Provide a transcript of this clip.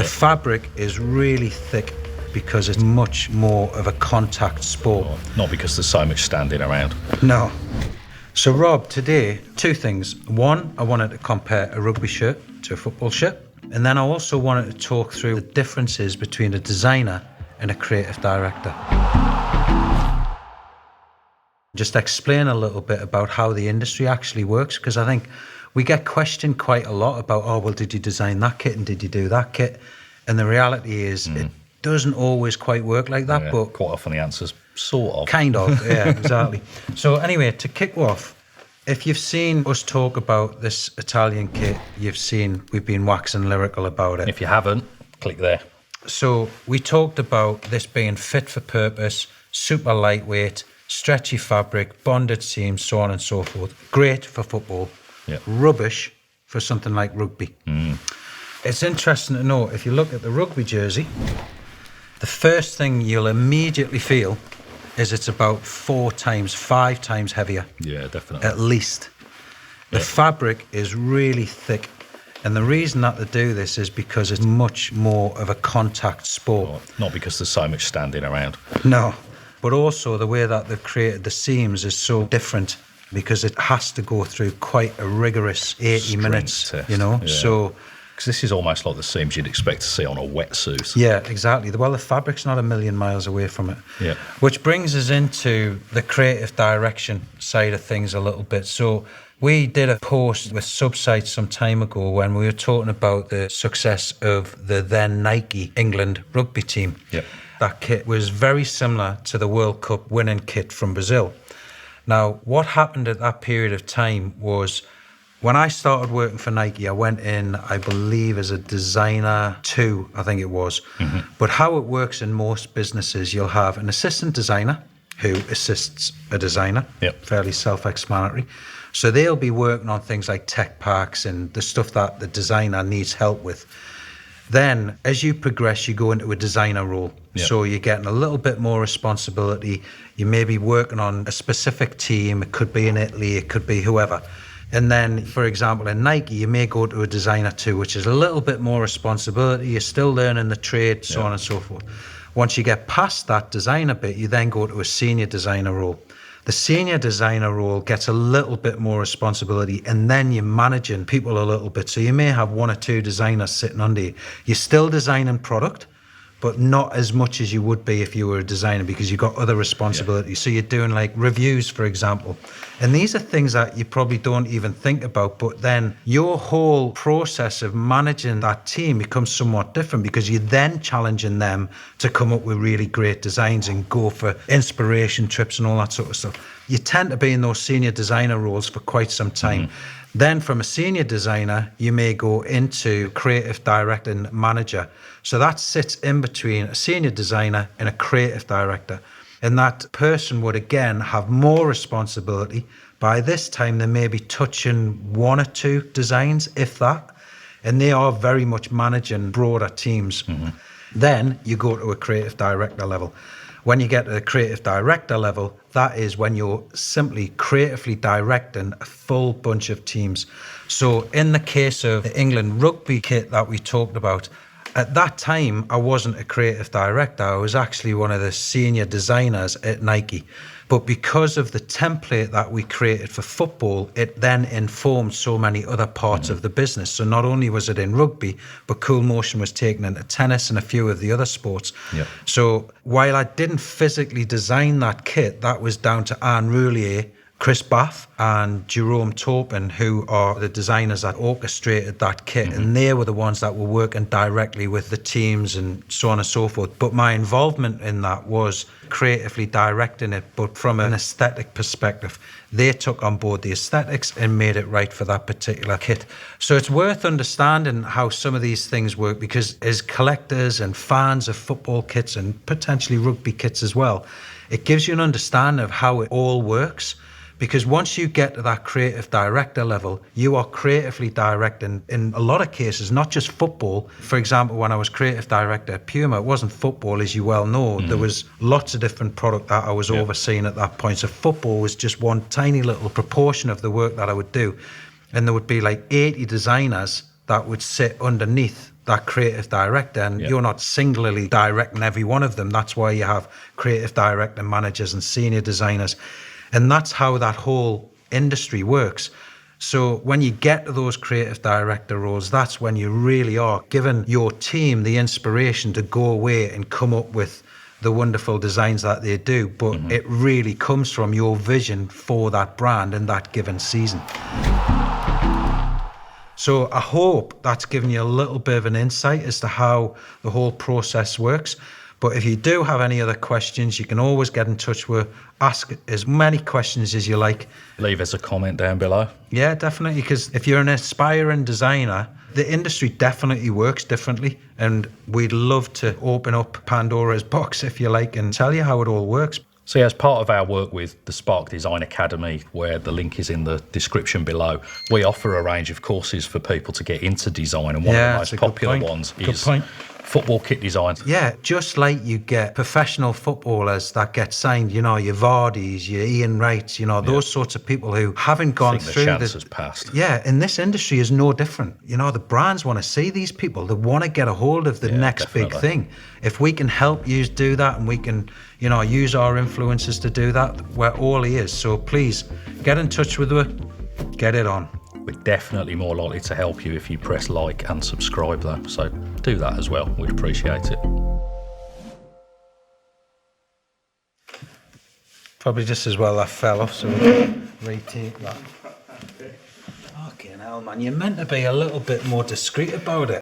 fabric is really thick because it's much more of a contact sport. Not because there's so much standing around. No. So Rob, today, two things. One, I wanted to compare a rugby shirt to a football shirt. And then I also wanted to talk through the differences between a designer and a creative director. Just explain a little bit about how the industry actually works, because I think we get questioned quite a lot about, oh, well, did you design that kit and did you do that kit? And the reality is it doesn't always quite work like that, but quite often the answer's sort of. Kind of, yeah, exactly. So anyway, to kick off, if you've seen us talk about this Italian kit, you've seen we've been waxing lyrical about it. If you haven't, click there. So we talked about this being fit for purpose, super lightweight, stretchy fabric, bonded seams, so on and so forth. Great for football, rubbish for something like rugby. It's interesting to know, if you look at the rugby jersey, the first thing you'll immediately feel is it's about 5 times heavier. Yeah, definitely. At least. The fabric is really thick. And the reason that they do this is because it's much more of a contact sport. Not because there's so much standing around. No. But also the way that they've created the seams is so different because it has to go through quite a rigorous 80 minutes, test, you know. Yeah. So because this is almost like the seams you'd expect to see on a wetsuit. Yeah, exactly. Well, the fabric's not a million miles away from it. Yeah. Which brings us into the creative direction side of things a little bit. So we did a post with Subsite some time ago when we were talking about the success of the then Nike England rugby team. Yep. That kit was very similar to the World Cup winning kit from Brazil. Now, what happened at that period of time was when I started working for Nike, I went in, I believe, as a designer 2, I think it was. But how it works in most businesses, you'll have an assistant designer who assists a designer, fairly self-explanatory. So they'll be working on things like tech packs and the stuff that the designer needs help with. Then, as you progress, you go into a designer role. So you're getting a little bit more responsibility. You may be working on a specific team. It could be in Italy, it could be whoever. And then, for example, in Nike, you may go to a designer 2, which is a little bit more responsibility. You're still learning the trade, so on and so forth. Once you get past that designer bit, you then go to a senior designer role. The senior designer role gets a little bit more responsibility, and then you're managing people a little bit. So you may have 1 or 2 designers sitting under you. You're still designing product, but not as much as you would be if you were a designer because you've got other responsibilities. So you're doing like reviews, for example. And these are things that you probably don't even think about, but then your whole process of managing that team becomes somewhat different because you're then challenging them to come up with really great designs and go for inspiration trips and all that sort of stuff. You tend to be in those senior designer roles for quite some time. Then from a senior designer, you may go into creative director and manager. So that sits in between a senior designer and a creative director. And that person would again have more responsibility. By this time, they may be touching 1 or 2 designs, if that. And they are very much managing broader teams. Then you go to a creative director level. When you get to the creative director level, that is when you're simply creatively directing a full bunch of teams. So in the case of the England rugby kit that we talked about, at that time, I wasn't a creative director. I was actually one of the senior designers at Nike. But because of the template that we created for football, it then informed so many other parts of the business. So not only was it in rugby, but Cool Motion was taken into tennis and a few of the other sports. So while I didn't physically design that kit, that was down to Anne Roulier, Chris Bath and Jerome Taupin, who are the designers that orchestrated that kit. And they were the ones that were working directly with the teams and so on and so forth. But my involvement in that was creatively directing it, but from an aesthetic perspective. They took on board the aesthetics and made it right for that particular kit. So it's worth understanding how some of these things work, because as collectors and fans of football kits and potentially rugby kits as well, it gives you an understanding of how it all works. Because once you get to that creative director level, you are creatively directing, in a lot of cases, not just football. For example, when I was creative director at Puma, it wasn't football, as you well know. There was lots of different product that I was overseeing at that point. So football was just one tiny little proportion of the work that I would do. And there would be like 80 designers that would sit underneath that creative director, and you're not singularly directing every one of them. That's why you have creative director managers and senior designers, and that's how that whole industry works. So when you get to those creative director roles, that's when you really are giving your team the inspiration to go away and come up with the wonderful designs that they do. But it really comes from your vision for that brand in that given season. So I hope that's given you a little bit of an insight as to how the whole process works. But if you do have any other questions, you can always get in touch with, ask as many questions as you like. Leave us a comment down below. Yeah, definitely, because if you're an aspiring designer, the industry definitely works differently, and we'd love to open up Pandora's box, if you like, and tell you how it all works. So as part of our work with the Spark Design Academy, where the link is in the description below, we offer a range of courses for people to get into design, and one of the most popular ones is football kit design. Yeah, just like you get professional footballers that get signed, you know, your Vardys, your Ian Wrights, you know, those sorts of people who haven't gone through the chance has passed. Yeah, and this industry is no different. You know, the brands want to see these people. They want to get a hold of the next big thing. If we can help you do that, and we can, you know, use our influences to do that, we're all ears. So please get in touch with us, get it on. We're definitely more likely to help you if you press like and subscribe though, so do that as well, we'd appreciate it. Probably just as well that fell off, so we'll retake that. Fucking hell, man, you're meant to be a little bit more discreet about it.